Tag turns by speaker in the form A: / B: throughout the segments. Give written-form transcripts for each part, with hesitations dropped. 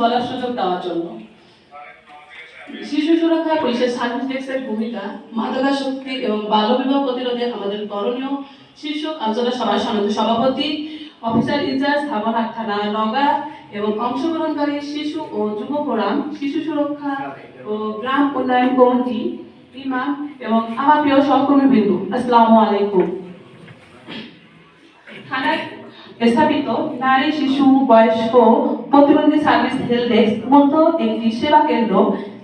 A: বলার সুযোগ দেওয়ার জন্য। শিশু সুরক্ষায় পুলিশের সার্ভিস ডেস্কের ভূমিকা, মাদকাসক্তি এবং বাল্যবিবাহ প্রতিরোধে আমাদের করণীয় শীর্ষক আলোচনা সভার সভাপতি অফিসার ইনচার্জ ধামরাহাট থানা নওগাঁ এবং অংশগ্রহণকারী শিশু ও যুব ফোরাম, শিশু সুরক্ষা ও গ্রাম উন্নয়ন কমিটি, ইমাম এবং আমার প্রিয় সহকর্মীবৃন্দ, আসসালামু আলাইকুম। থানায় স্থাপিত নারী, শিশু, বয়স্ক প্রতিবন্ধী সার্ভিস হেল্প ডেস্ক মূলত একটি সেবা কেন্দ্র,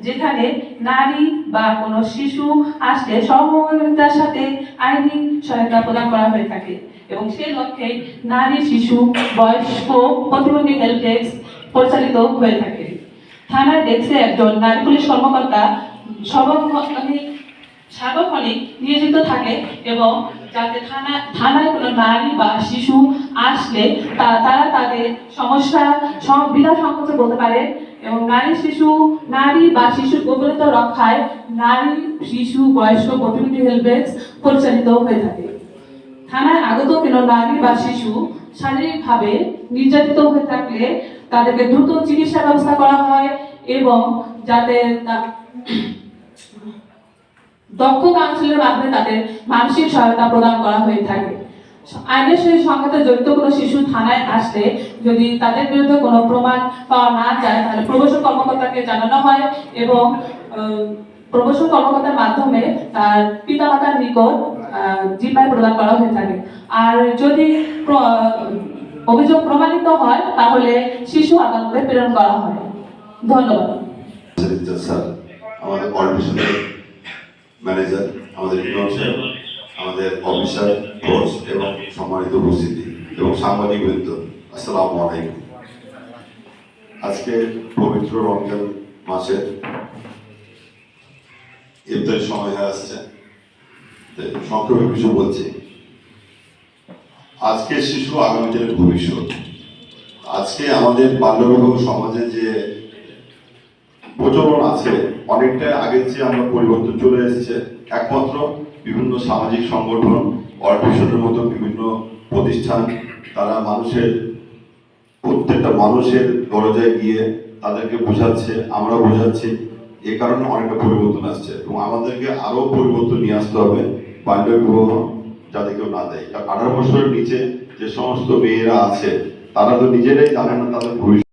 A: যেখানে নারী বা কোনো শিশু আসলে সহমর্মিতার সাথে আইনি সহায়তা প্রদান করা হয়ে থাকে এবং সেই লক্ষ্যে নারী, শিশু, বয়স্ক প্রতিবন্ধী হেল্প ডেস্ক পরিচালিত হয়ে থাকে। থানার ডেস্কে একজন নারী পুলিশ কর্মকর্তা সার্বক্ষণিক নিয়োজিত থাকে এবং যাতে থানায় কোনো নারী বা শিশু আসলে তারা তাদের সমস্যা বিনা সংকোচে বলতে পারে এবং নারী বা শিশুর গোপনীয়তা রক্ষায় নারী, শিশু, বয়স্ক প্রতিবন্ধী হেল্প ডেস্ক পরিচালিত হয়ে থাকে। থানায় আগত কোনো নারী বা শিশু শারীরিকভাবে নির্যাতিত হয়ে থাকলে তাদেরকে দ্রুত চিকিৎসা ব্যবস্থা করা হয় এবং যাতে দক্ষ কাউন্সিলের মাধ্যমে তাদের মানসিক সহায়তা প্রদান করা হয়ে থাকে। আইনের সঙ্গে সংঘাতে জড়িত কোনো শিশু থানায় আসলে যদি তাদের বিরুদ্ধে কোনো প্রমাণ পাওয়া না যায়, তাহলে প্রবেশন কর্মকর্তাকে জানানো হয় এবং প্রবেশন কর্মকর্তার মাধ্যমে তার পিতামাতার নিকট জিম্মায় প্রদান করা হয়ে থাকে। আর যদি অভিযোগ প্রমাণিত হয় তাহলে শিশু আদালতে প্রেরণ করা হয়। ধন্যবাদ।
B: আমাদের কর্পোরেশনের ম্যানেজার, আমাদের আমাদের অফিসার ফোর্স এবং সম্মানিত উপস্থিতি এবং সাংবাদিক বৃন্দ, আসসালামু আলাইকুম। আজকে পবিত্র রমজান মাসের ইফতারের সময় হয়ে আসছে, সংক্ষেপে কিছু বলছি। আজকে শিশু আগামী দিনের ভবিষ্যৎ। আজকে আমাদের বাল্যবিবাহ সমাজে যে প্রচলন আছে, অনেকটা আগের চেয়ে আমরা পরিবর্তন চলে এসেছে। একমাত্র বিভিন্ন সামাজিক সংগঠন, অর্গানাইজেশনের মতো বিভিন্ন প্রতিষ্ঠান, তারা প্রত্যেকটা মানুষের দরজায় গিয়ে তাদেরকে বোঝাচ্ছে, আমরা বোঝাচ্ছি। এ কারণে অনেকটা পরিবর্তন আসছে এবং আমাদেরকে আরো পরিবর্তন নিয়ে আসতে হবে। বাল্যবিবাহ যাতে কেউ না দেয়, কারণ 18 বছরের নিচে যে সমস্ত মেয়েরা আছে তারা তো নিজেরাই জানে না তাদের ভবিষ্যৎ।